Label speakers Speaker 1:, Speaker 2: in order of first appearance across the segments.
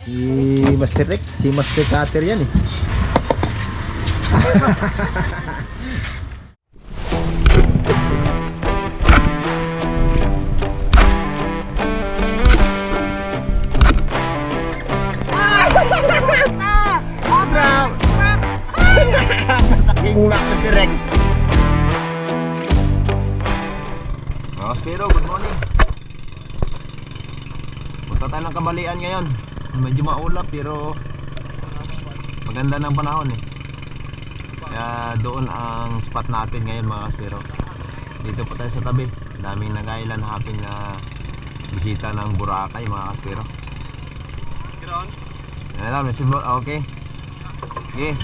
Speaker 1: Si Master Rex, si Master Cutter yan eh.
Speaker 2: Taking Master Rex.
Speaker 1: Pero good morning. Punta tayo ng Kabalian ngayon. Medyo maulap pero maganda ng panahon eh. Kaya doon ang spot natin ngayon mga kaspero. Dito po tayo sa tabi. Daming nag-island hopping na bisita ng Boracay mga kaspero. Ano lang, okay. Okay.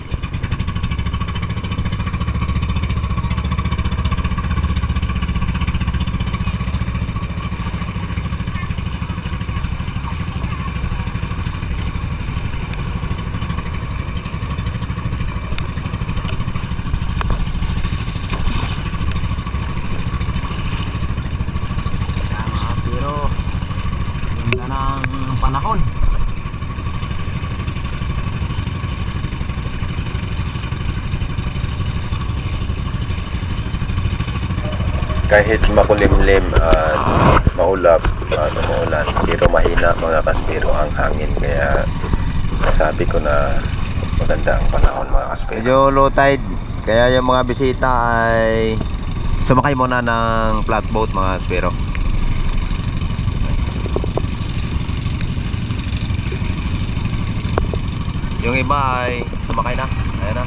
Speaker 1: Panahon.
Speaker 3: Kahit makulimlim at maulap at umuulan, pero mahina mga kaspero ang hangin, kaya nasabi ko na maganda ang panahon mga kaspero.
Speaker 1: Medyo low tide, kaya yung mga bisita ay sumakay muna ng flatboat mga kaspero. Yung iba ay sumakay na. Ayan na.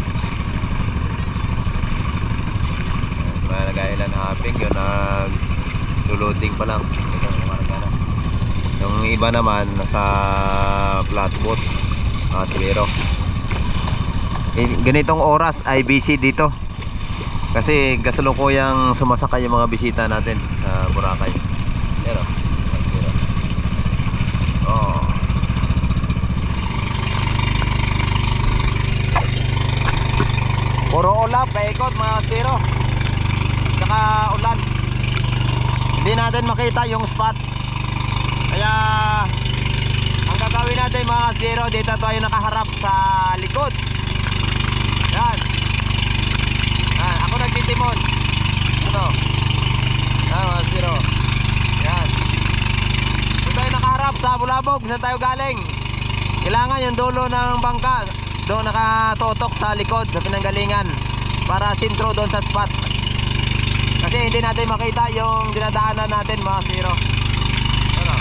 Speaker 1: Mga nag-island hopping, yun nag-loading pa lang. Yung iba naman nasa flatboat mga silero. Ganitong oras ay busy dito kasi kasalukuyang sumasakay yung mga bisita natin sa Boracay. Pero oh, puro ulap, paikot mga kasbiro. Tsaka ulan. Hindi natin makita yung spot. Kaya ang gagawin natin mga kasbiro, dito tayo nakaharap sa likod. Yan. Yan. Ako nagtitimon. Ito. Yan mga kasbiro. Yan. Dito tayo nakaharap sa Bulabog. Saan tayo galing? Kailangan yung dulo ng bangka doon nakatotok sa likod sa pinanggalingan para sintro doon sa spot, kasi hindi natin makita yung dinadaanan natin mga zero. Ano?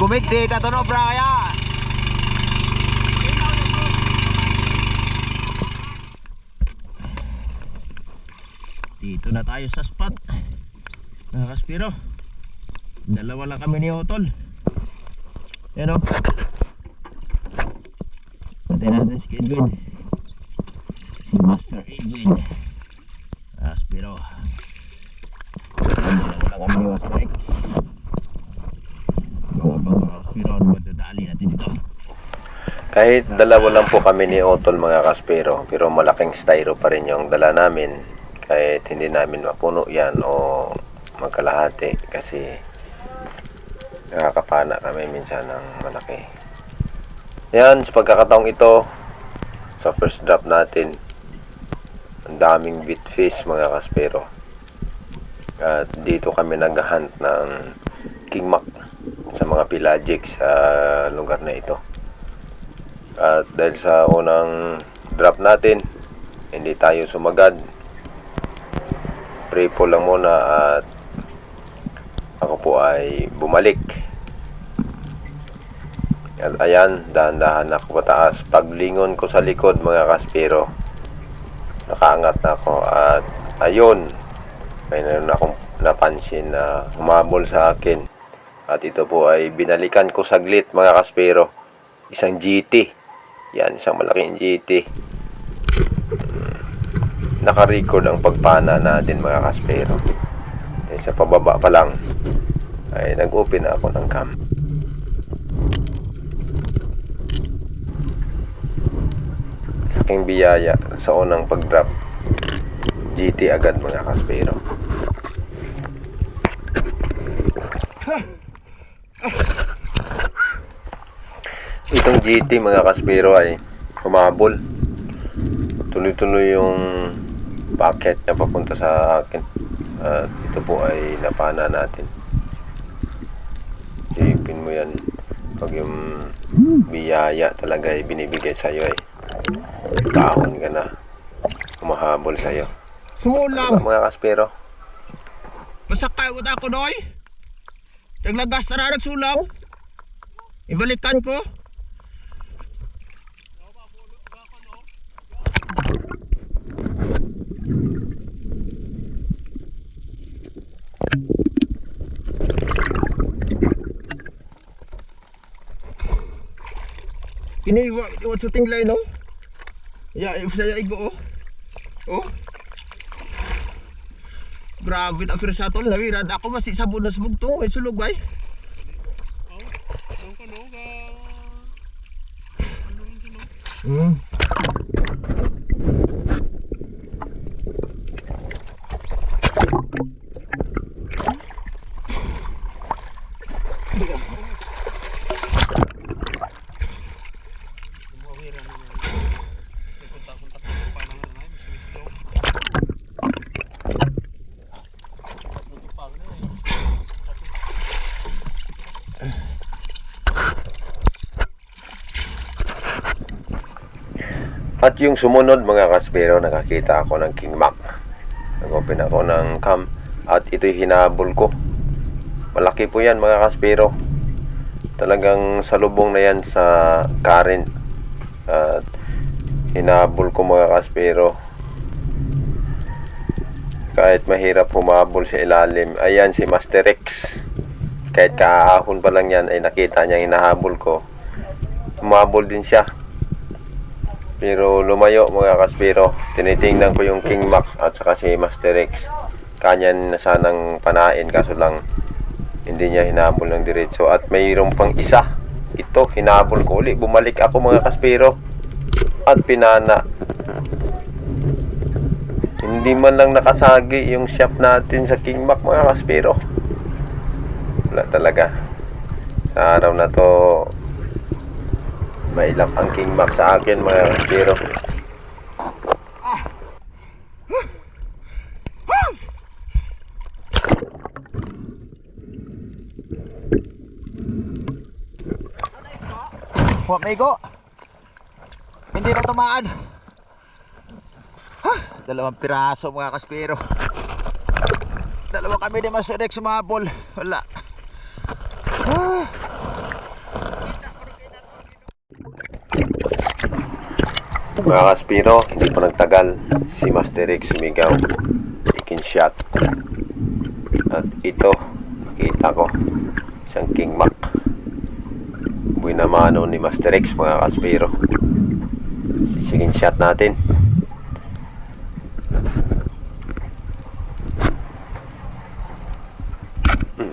Speaker 1: Kumigdi ka to no braya. Dito na tayo sa spot mga kaspiro. Dalawa lang kami ni Otol. Yan o. Patay natin si Edwin, si Master Edwin kaspiro. Dalawa lang kami ni Master X.
Speaker 3: Kahit dalawa lang po kami ni Otol mga kaspero, pero malaking styro pa rin yung dala namin. Kahit hindi namin mapuno yan o magkalahati, kasi nakakapana kami minsan ng malaki. Yan, sa pagkakataong ito, sa first drop natin, ang daming bitfish mga kaspero. At dito kami naghahunt ng king mac sa mga pelagic sa lugar na ito. At dahil sa unang drop natin, hindi tayo sumagad. Pray po lang muna at ako po ay bumalik. At ayan, dahan-dahan ako pataas. Paglingon ko sa likod mga kaspero, nakaangat na ako at ayun, may naroon akong napansin na humabol sa akin. At ito po ay binalikan ko saglit mga kaspero. Isang GT. Yan, isang malaking GT. Naka-record ang pagpana natin mga kaspero. Sa pababa pa lang, ay nag-open na ako ng cam. Aking biyaya sa unang pag-drop, GT agad mga kaspero. Itong GT mga kaspero ay humabol. Tuloy-tuloy yung packet na papunta sa akin. At ito po ay napana natin. Isipin mo yan, pag yung biyaya talaga ay binibigay sa'yo ay kahon ka na, humahabol sa'yo.
Speaker 1: Sumulang.
Speaker 3: Mga kaspero,
Speaker 1: Masakay ko ako doy. Naglagas na rin sulang. Ibalikan ko. Ini what shooting line no? Ya, saya igo oh. Oh. Grabe na pero sa tol, nawirad ako masih sabon na smugtong, may sulog bay. Hmm.
Speaker 3: At yung sumunod mga kaspero, nakakita ako ng King Mac. Nag-open ako ng cam at ito'y hinabol ko. Malaki po yan mga kaspero. Talagang salubong na yan sa current. At hinabol ko mga kaspero. Kahit mahirap humabol sa ilalim. Ayan si Master Rex. Kahit kaahon pa lang yan ay nakita niya hinahabol ko. Humabol din siya. Pero lumayo mga kaspero. Tinitingnan ko yung King Max at saka si Master Rex. Kanyan na sanang panain kaso lang hindi niya hinabol ng diretso. At mayroon pang isa. Ito hinabol ko uli. Bumalik ako mga kaspero. At pinana. Hindi man lang nakasagi yung shop natin sa King Mac mga kaspero. Wala talaga. Sa araw na to mailap ang King Mac sa akin mga kaspero.
Speaker 1: Huwag na igo. Hindi na tumaan. Dalawang piraso mga kaspero. Dalawa kami ni Master Rex sumabol. Wala.
Speaker 3: Mga kaspero, hindi pa nagtagal si Master Rex sumigaw. Chicken shot. At ito, nakita ko isang King Mac. Buhay na mano ni Master Rex mga kaspero. Chicken shot natin.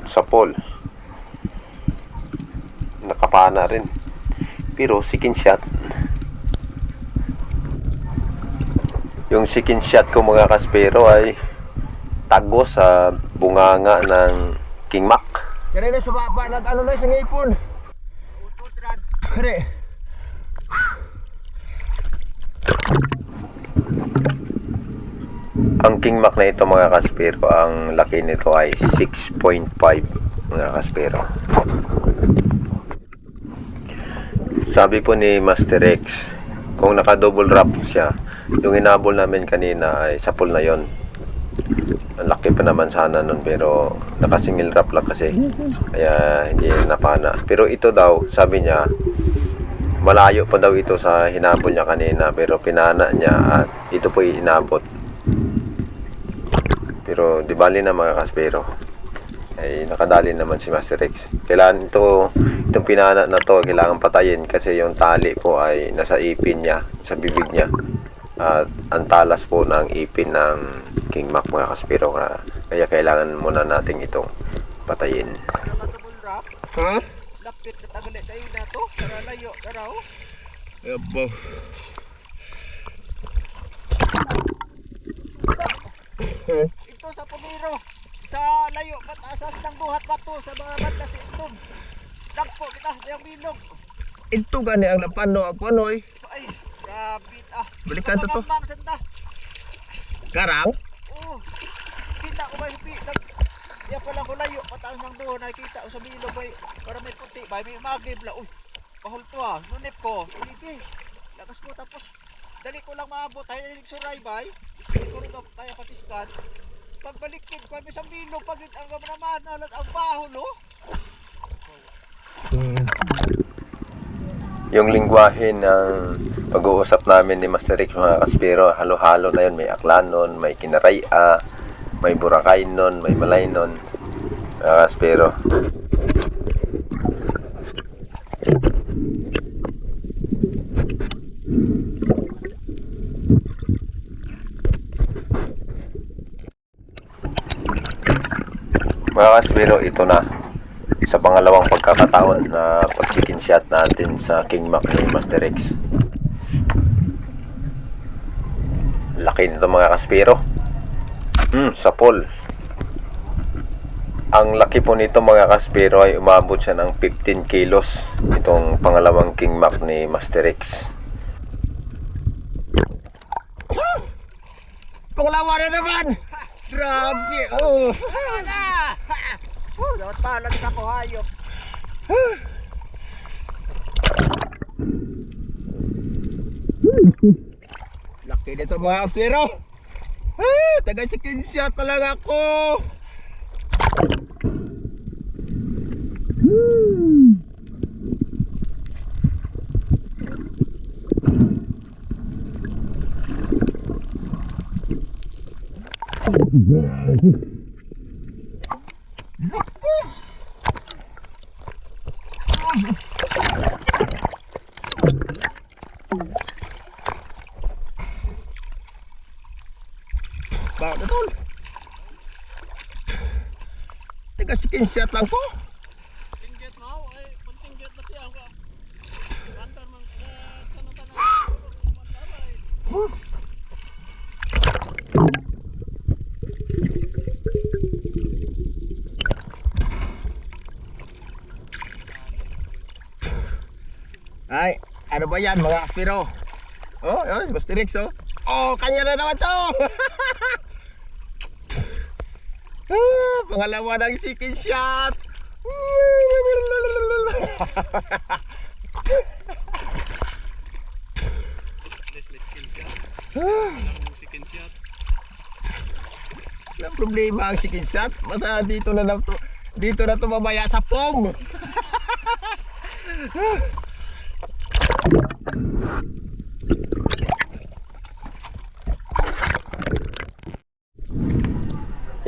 Speaker 3: Sa pole. Nakapana rin. Pero chicken shot. Yung chicken shot ko mga kaspero ay tago sa bunganga ng King Mac.
Speaker 1: Kaya na sa baba, nag-ano na sa ngipon. Kaya.
Speaker 3: Ang King Mac na ito mga kaspero, ang laki nito ay 6.5 mga kaspero. Sabi po ni Master Rex, kung naka-double wrap siya, yung hinabol namin kanina ay sapol na yon. Ang laki pa naman sana nun pero naka-single wrap lang kasi. Kaya hindi napana. Pero ito daw, sabi niya, malayo pa daw ito sa hinabol niya kanina pero pinana niya at ito po inabot. Pero di bali na mga kaspero, ay nakadali naman si Master Rex. Kailangan itong pinana na to kailangan patayin kasi yung tali po ay nasa ipin niya, sa bibig niya. At ang talas po ng ipin ng King Mac mga kaspero, kaya kailangan muna natin itong patayin.
Speaker 2: ra.
Speaker 1: Ha?
Speaker 2: Lapit na tagalit tayo na to. Para layo na raw.
Speaker 1: Abo.
Speaker 2: Ito sa Pumiro. Sa layo, asas ng buhat bato sa mga banda sa itom. Dagpo kita sa yung bilog.
Speaker 1: Ito gani ang napano ako ano eh.
Speaker 2: Ay, grabe ah.
Speaker 1: Balikan to to.
Speaker 2: Mamang santa.
Speaker 1: Karang?
Speaker 2: Oo. Kita ko ba yung ya pala ko layo, pataas ng buho, nakikita ko sa bilog bay. Para may puti, bay may umagib la. Uy, pahol to ah. Nunip ko. Hindi. Lakas ko tapos dali ko lang maabot. Tayo yung suray bay. Hindi ko rin kaya patiskan. Pagbalikid ko, may isang bilog. Pag ang naman, nalat ang baho, no?
Speaker 3: Yung lingwahe ng pag-uusap namin ni Master Rex mga kaspero, halo-halo na yun. May Aklanon, may Kinaraya, may Boracay nun, may Malay nun, mga kaspero. Mga kaspero, ito na sa pangalawang pagkakataon na pag-chicken shot natin sa King Mac ni Master Rex. Laki nito mga kaspero. Sa pool. Ang laki po nito mga kaspero ay umabot siya ng 15 kilos. Itong pangalawang King Mac ni Master Rex.
Speaker 1: Panglawa na naman! Grabe! Oh!
Speaker 2: Ana! Dapat balag sa ko hayop.
Speaker 1: Laki nito mga pero. Taga chicken shot talaga ako. Bakit na tol? Taga chicken shot lang po.
Speaker 2: Singgit mo, ay pansinggit na siya ako. Antar man tanong-tanong.
Speaker 1: Ay, ano ba yan mga aspiro? Oh, yun, Master Rex oh. Oh, kanya na naman to. Pangalawa ng chicken shot. Walang problema ang chicken shot. Basta dito na to. Dito na to mamaya sa pong.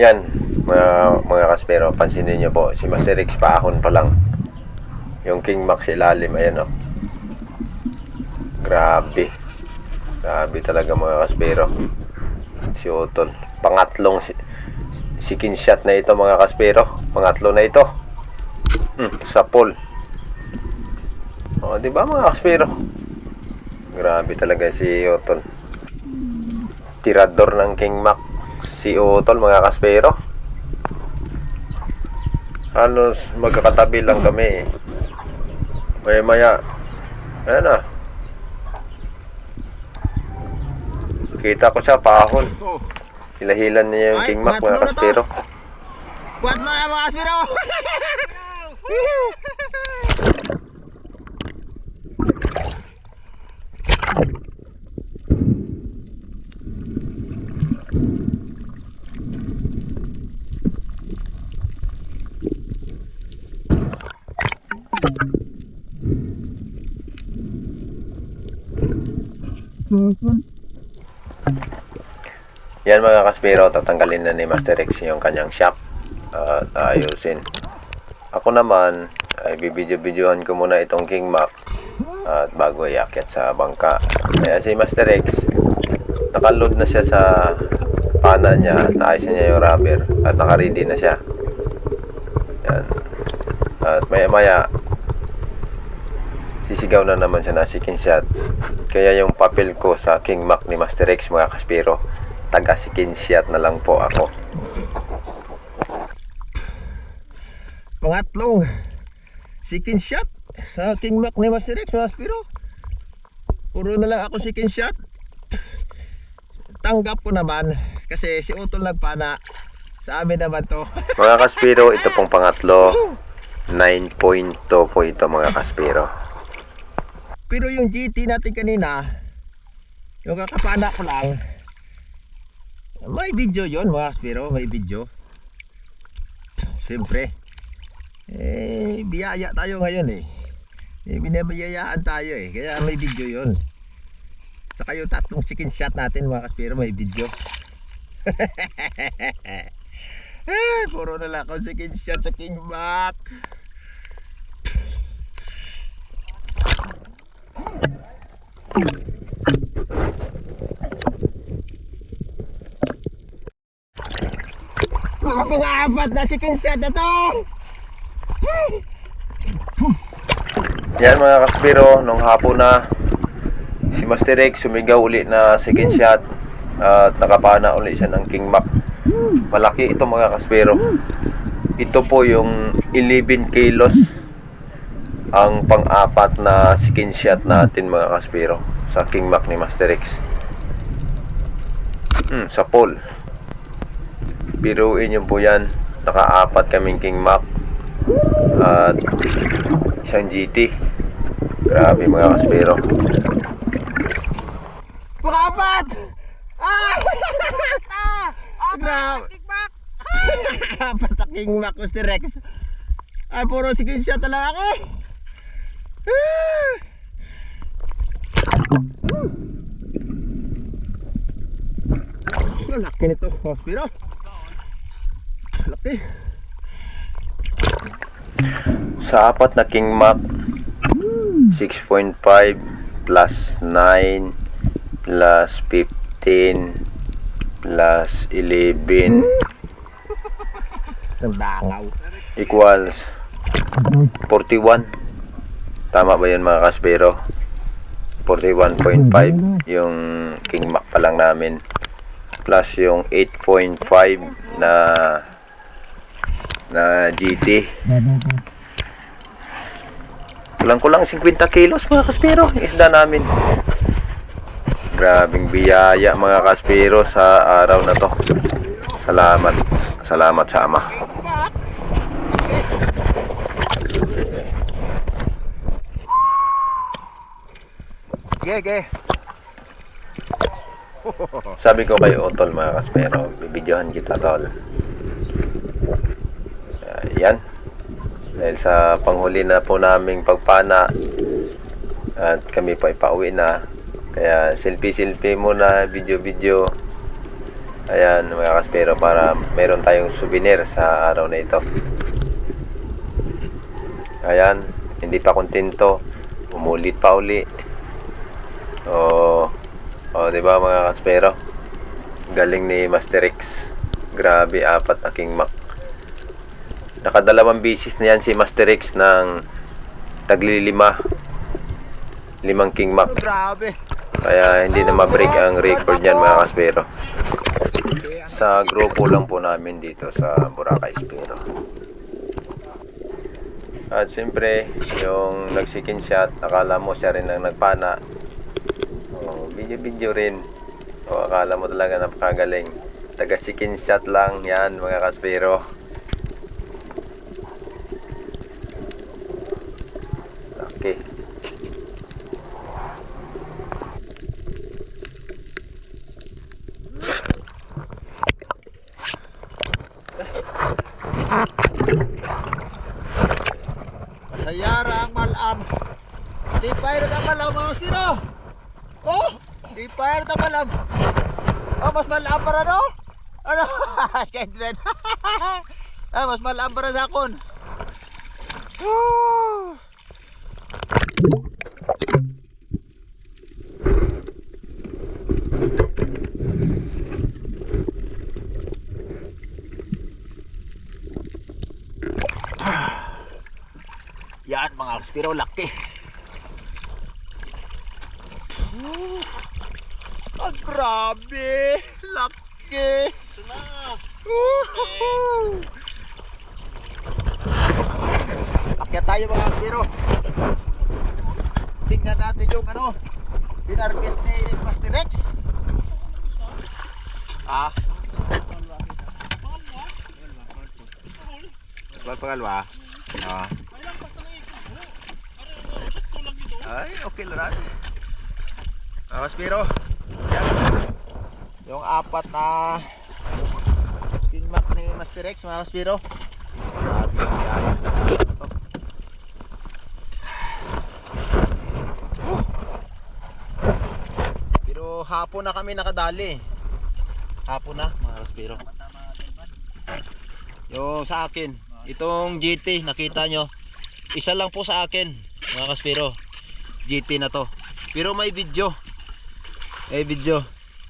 Speaker 3: Yan, mga kaspero, pansinin nyo po, si Master Rex paahon pa lang. Yung King Mac sa ilalim, ayan o. Grabe. Grabe talaga mga kaspero. Si Utol. Pangatlong chicken shot na ito mga kaspero. Pangatlo na ito. Sa pool. O, diba mga kaspero? Grabe talaga si Utol. Tirador ng King Mac. Si Utol mga kaspero. Halos magkakatabi lang kami. Maya ayan na. Kita ko siya paahon. Hilahilan niya yung King Mac mga kaspero.
Speaker 1: Kwatlo na mga aspiro.
Speaker 3: Yan mga kaspero, tatanggalin na ni Master Rex yung kanyang shock at ayusin. Ako naman ay bibidyo-bidyohan ko muna itong King Mac at bago iakyat sa bangka. Kaya si Master Rex, nakaload na siya sa pana niya, naayos niya yung rubber at nakaready na siya. Yan. At maya-maya, sisigaw na naman siya na second shot. Kaya yung papel ko sa King Mac ni Master X, mga kaspero, taga second shot na lang po ako.
Speaker 1: Pangatlong second shot sa King Mac ni Master X, mga kaspero. Puro na lang ako second shot. Tanggap ko naman kasi si Utol nagpana. Sa amin naman to.
Speaker 3: Mga kaspero, ito pong pangatlo. 9.2 po ito, mga kaspero.
Speaker 1: Pero yung GT natin kanina, yung kakapana ko lang, may video yon, mga kaspero, may video. Siyempre, biyaya tayo ngayon binabayayaan tayo kaya may video yon. Saka yung tatlong second shot natin, mga kaspero, may video. Puro na lang ako second shot sa King Mac. Mga 4 na second shot na to.
Speaker 3: Yan, mga kaspero, nung hapon na si Master X sumigaw uli na second shot at nakapana uli siya ng King Mac. Malaki ito, mga kaspero. Ito po yung 11 kilos ang pang-apat na second shot natin, mga kaspero, sa King Mac ni Master X. Sa pole. Biruin nyo po yan, naka-apat kaming King Mac at isang GT. Grabe, mga kaspero.
Speaker 1: Pang-apat! Grabe. Apat na King Mac, Master X. Ay, puro second shot na lang ako. Laki nito, Maspiro. Laki.
Speaker 3: Sa apat na King Mac, 6.5 plus 9 plus 15 plus 11
Speaker 1: Ang dangaw.
Speaker 3: equals 41. Tama ba yun, mga kaspero? 41.5 yung King Mac pa lang namin, plus yung 8.5 na GT. Kulang-kulang 50 kilos, mga kaspero, isda namin. Grabing biyaya, mga kaspero, sa araw na to. Salamat sa Ama.
Speaker 1: Ge.
Speaker 3: Sabi ko kay Otol, mga kaspero, bibidyohan kita, tol. Yan. Dahil sa panghuli na po naming pagpana at kami pa ipauwi na, kaya selfie muna, video. Ayan, mga kaspero, para meron tayong souvenir sa araw na ito. Ayan, hindi pa kontento, umulit pa uli. Diba, mga kaspero? Galing ni Master X. Grabe, apat na King Mac. Nakadalawang bisis na yan si Master X ng tagli-5 King Mac.
Speaker 1: Grabe.
Speaker 3: Kaya hindi na ma-break ang record niyan, mga kaspero. Sa grupo lang po namin dito sa Boracay Espero. At siyempre, yung nag-second shot, akala mo siya rin ang nagpana. Video rin. Akala mo talaga napakagaling. Taga-second shot lang yan, mga kaspero. Okay.
Speaker 1: Sayara ang malam. Di fire na malam, mga kaspero. Di fire na malam. Mas malam para no? Ano? Skate mas malam para sa akon.
Speaker 2: Yan mga kaspiro, laki. Ah, grabe. Laki. Akyat tayo mga kaspiro. Tingnan natin yung ano, pinarkes ni Master Rex. Ah. Pangalwa. Ah. Ay, okay lang. Kaspiro. Yan. Yung apat na King Mac ni Master Rex, mga kaspiro. Grabe yan. Pero hapon na kami nakadali. Hapon na, mga kaspiro. Yung sa akin, itong GT, nakita nyo. Isa lang po sa akin, mga kaspiro. GT na to. Pero may video. May video.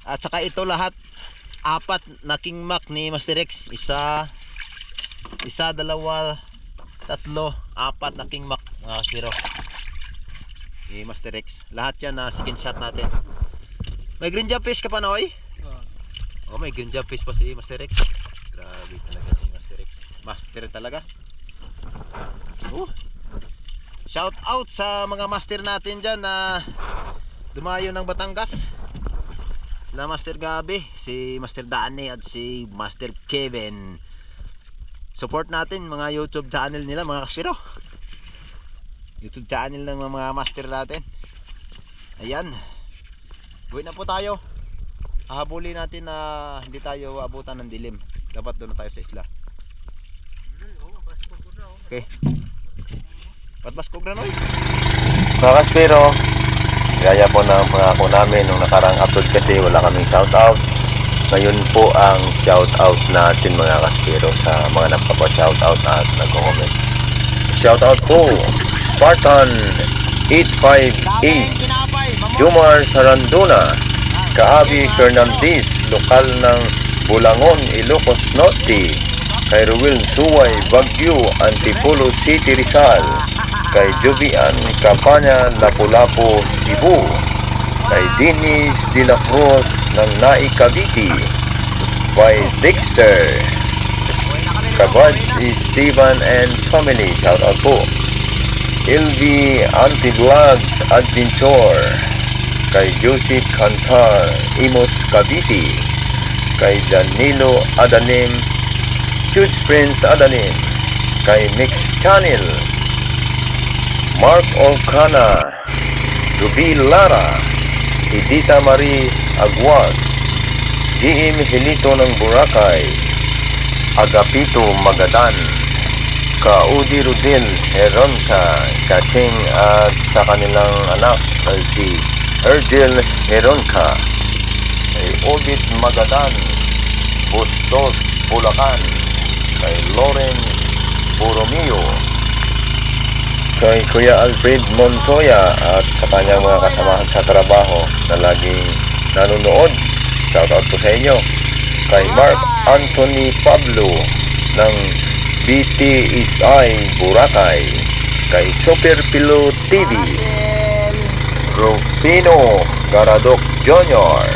Speaker 2: At saka ito lahat, apat na King Mac ni Master Rex. Isa, dalawa, tatlo, apat na King Mac, mga kaspiro. Ni Master Rex. Lahat yan na second shot natin. May green jump fish ka pa, Noy? Oh, may green jump fish pa si Master Rex. Grabe talaga si Master Rex. Master talaga. Shout out sa mga master natin dyan na dumayo ng Batangas. Na Master Gabi, si Master Danny at si Master Kevin. Support natin mga YouTube channel nila, mga kaspiro. YouTube channel ng mga master natin. Ayan. Uwi na po tayo. Hahabulin natin na hindi tayo abutan ng dilim. Dapat doon na tayo sa isla. Okay. Patbaskog na, Noy.
Speaker 3: Mga kaspiro, gaya po ng pangako namin nung nakarang upload kasi wala kaming shoutout. Ngayon po ang shoutout natin mga kaspiro sa mga nagpapa-shoutout at nag-comment. Shoutout po Spartan 858, Jumar Saranduna, Kaabi Fernandez, lokal ng Bulangon, Ilocos Norte, kay Ruel Suway, Baguio, Antipolo City, Rizal, kay Jovian Capanya, Lapu-Lapu, Cebu, kay Dennis De La Cruz ng Nai, Cavite, kay Dexter, Kabads Steven and family, shout out po. LV Anti-Vlogs Adventure, kay Joseph Cantar, Imos, Cavite, kay Danilo Adanim, Huge Prince Adanim, kay Mix Channel, Mark Olcana, Ruby Lara, Edita Marie Aguas, GM Hilito ng Boracay, Agapito Magadan, Kaudi Rudel Heronka, Kaching at sa kanilang anak ay si Ergel Heronka, kay Obit Magadan, Bustos Bulacan, kay Lawrence Borromeo, kay Kuya Alfred Montoya at sa kanyang mga kasamahan sa trabaho na laging nanonood. Shoutout po sa inyo. Kay Mark Anthony Pablo ng BTSI Boracay, kay Super Pilo TV, Rufino Garadok Jr.,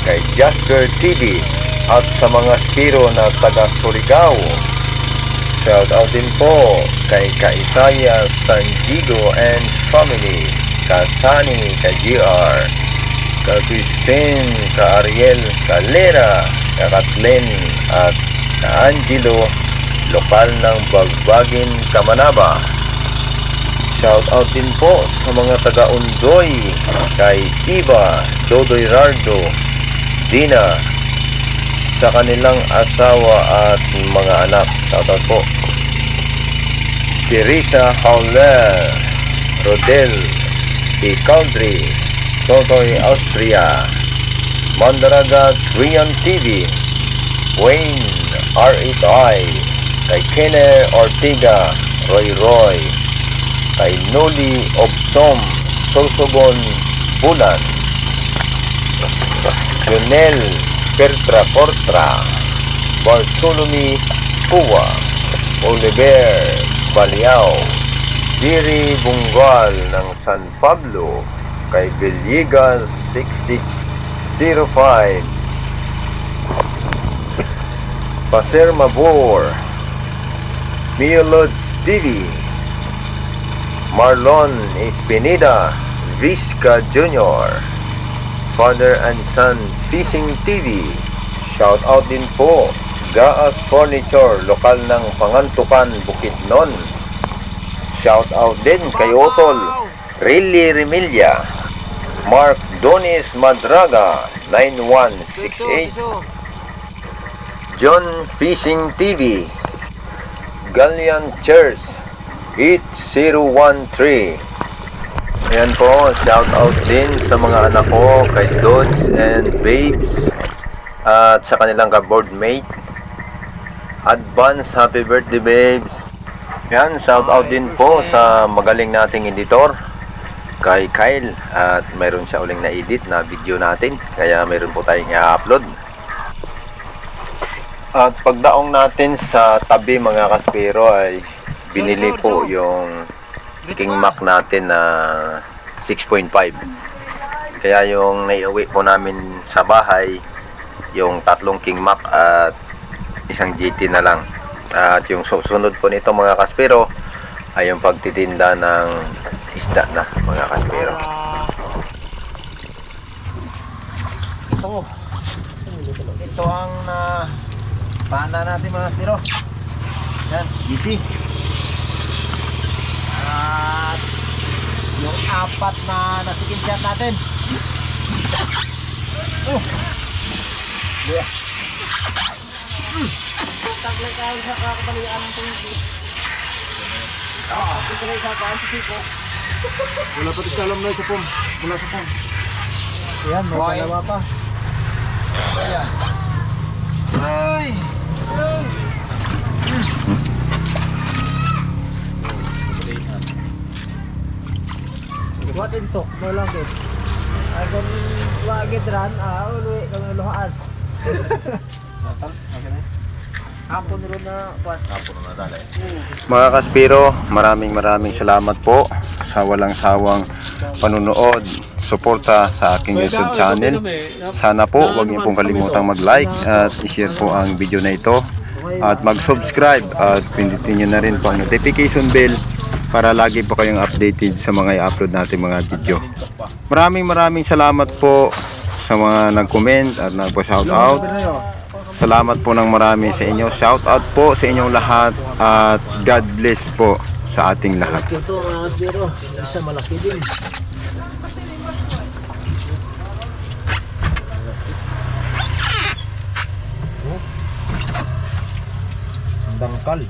Speaker 3: kay Jasper TV at sa mga spiro na taga Surigao. Shout out din po kay Kaisaya Sanjigo and family, Kasani, ka GR, ka Christine, ka Ariel, ka Lera, ka Kathleen at ka Angelo, lokal ng Bagbagin, Kamanaba. Shout out din po sa mga taga Undoy, kay Iba, Dodoy Rardo, Dina, sa kanilang asawa at mga anak. Shout out po. Teresa Hauler, Rodel Icaldri, Totoy Austria, Mandaraga Trian TV, Wayne R8I, kay Kenner Ortiga, Roy, kay Noli Obsom, Sosogon Bulan, Jonel Pertra Portra, Bartolome Fuwa, Oliver Baliao, Jerry Bungal ng San Pablo, kay Villegas 6605, Paser Mabor, Miolods TV, Marlon Espinida, Vizca Jr., Father and Son Fishing TV. Shout out din po Gaas Furniture, lokal ng Pangantukan, Bukidnon. Shout out din kay Otol Rilly Remilla, Mark Donis Madraga 9168, John Fishing TV, Galian Church 8013. Ayan po, shout out din sa mga anak ko, kay Dodds and Babes, at sa kanilang ka-board mate. Advance happy birthday, Babes. Yan, shout out din po sa magaling nating editor, kay Kyle, at mayroon siya uling na-edit na video natin, kaya mayroon po tayong i-upload. At pagdaong natin sa tabi mga kaspero ay binili po yung King Mac natin na 6.5. Kaya yung naiuwi po namin sa bahay, yung 3 King Mac at isang GT na lang. At yung susunod po nito mga kaspero ay yung pagtitinda ng isda na mga kaspero.
Speaker 1: Ito ang pahanda natin mga kaspero. Yan, GT. At yung 4 na nasikin shot natin. Oh. Yeah.
Speaker 2: Taglay kayo sa kakabalian ng tubig. Taglay sa paan si Chico.
Speaker 1: Wala pa tis kalam na sa pom. Wala sa pom.
Speaker 2: Ayan, may
Speaker 1: Okay.
Speaker 2: dalawa pa.
Speaker 1: Ayan. Ay!
Speaker 2: What in to? No lang din. Ay kung wagit ran, uluwi kami luhaan. Hapon rin na kuwan.
Speaker 3: Mga kaspiro, maraming salamat po sa walang sawang panunood, suporta sa aking YouTube channel. Sana po huwag niyo pong kalimutang mag-like at i-share po ang video na ito. At mag-subscribe at pindutin niyo na rin po ang notification bell para lagi po kayong updated sa mga i-upload natin mga video. Maraming salamat po sa mga nag-comment at nagpa-shoutout. Salamat po ng marami sa inyo. Shoutout po sa inyong lahat at God bless po sa ating lahat.
Speaker 1: Ito mga kaspero, isa malaki din. Dangkal.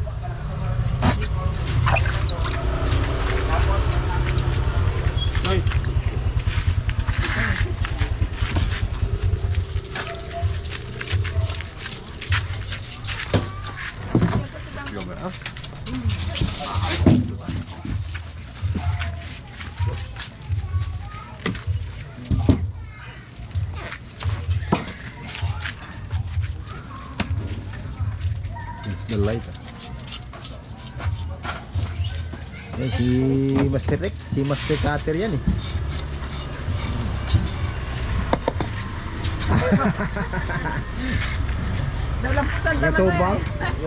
Speaker 1: The light. Eh, si Master Rex, si Master Cutter yan eh.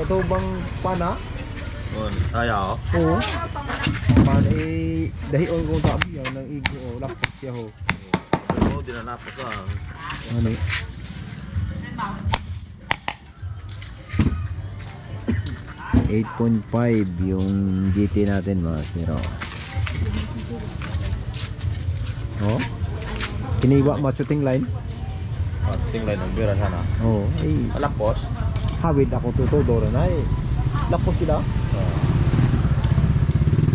Speaker 1: Ito bang pana?
Speaker 3: Ayaw.
Speaker 1: Oo. Pana eh, dahion kong tabi yan ng igo o lapot siya ho.
Speaker 3: Oo, dinanapos ka.
Speaker 1: Ano eh? .5 yung GT natin mga siro. Oh. Kiniwa shooting line.
Speaker 3: Tingnan ng bira sana.
Speaker 1: Oh, ay
Speaker 3: Alapos.
Speaker 1: hawid ako tutudoro na eh. Lapos sila.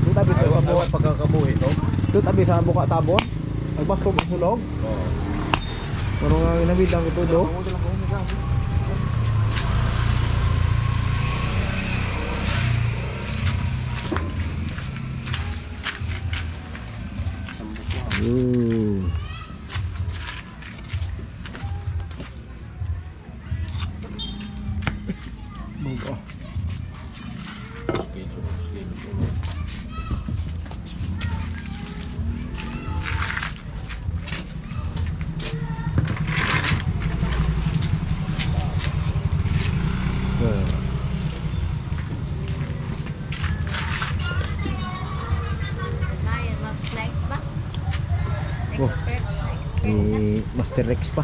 Speaker 1: Tutabi sa buka
Speaker 3: pagkakabuhi to.
Speaker 1: tutabi sa buka tabon. Agbasto mo sulog.
Speaker 3: Oo.
Speaker 1: Pero nga inawid lang ito do. Ooh. Oh.
Speaker 4: Expert na expert.
Speaker 1: Master Rex pa.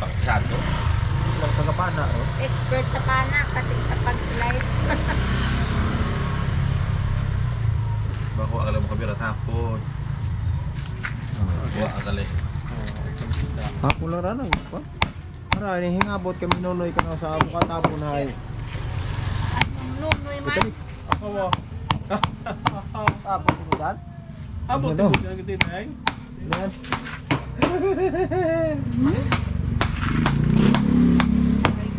Speaker 2: Paksado. Lang tagapana, oh.
Speaker 4: Expert sa pana, pati sa pag-slice.
Speaker 2: Bako akala mo kabira tapon. Wa akala.
Speaker 1: Ako lang ranang pa. Para ini hingabot kami nonoy ka na sa buka tapon hay.
Speaker 4: At nunoy man.
Speaker 1: Ito
Speaker 2: Ako mo.
Speaker 1: sabot mo dad.
Speaker 2: Abot
Speaker 1: Ano?
Speaker 2: mo diyan gitin ay.
Speaker 1: Yan.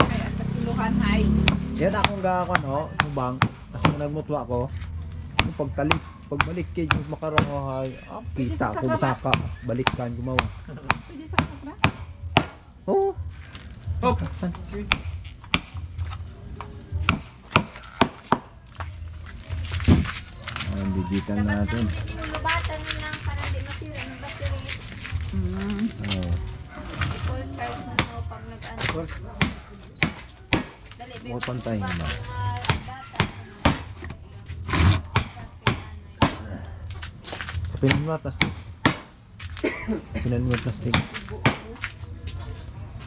Speaker 4: Kay at kiluhan hay.
Speaker 1: Yan akong gako no, subang. Tapos nung nagmutwa ko, yung pagbalik kay yung makarango hay, kita ko masaka, balikan gumawa.
Speaker 4: Pwede sa kapra?
Speaker 1: Oh,
Speaker 2: Hop.
Speaker 1: ang digital natin.
Speaker 4: Inulubatan mo lang para di masira ng battery.
Speaker 1: Oh.
Speaker 4: Full charge na mo pag nag-ano. Dali,
Speaker 1: More pantay na.
Speaker 4: data.
Speaker 1: Kapinan mo plastic. Kapinan mo plastic.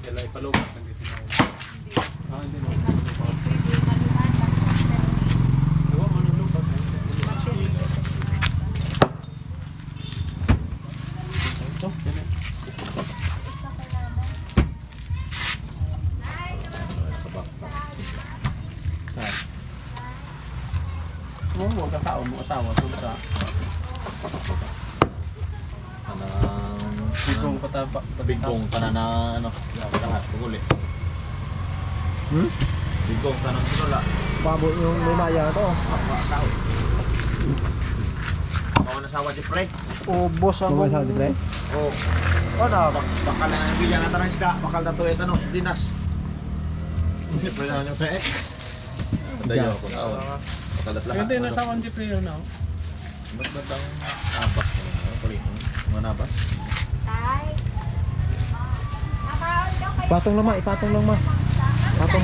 Speaker 2: Kaya ipalugat ng gitin ako. Ah, hindi mo.
Speaker 4: Pwede malumatan.
Speaker 2: Luwa man ang lugat. Ito, yan.
Speaker 4: Isa ka lang.
Speaker 2: Oo, mo kakao mo asawa to sa. Bigong patapa, bigong tanana ano, lahat puguli. Bigong tanang sula.
Speaker 1: Pabo yung lumaya to.
Speaker 2: Apa tao. Mau na sawa di pre.
Speaker 1: Ubos ang sa pre.
Speaker 2: Oh.
Speaker 1: Ano?
Speaker 2: Bakal na ang bilya na tarang isda, bakal na to eto no, dinas. Hindi pre na nyo pre. Dayo ko na. Bakal na lahat.
Speaker 5: Hindi na sa one pre na.
Speaker 2: Ba't ba ang nabas mo? Pari mo. Mga nabas.
Speaker 4: Tay. Nakaon daw kayo.
Speaker 1: Patong lang ma, ipatong lang ma. Patong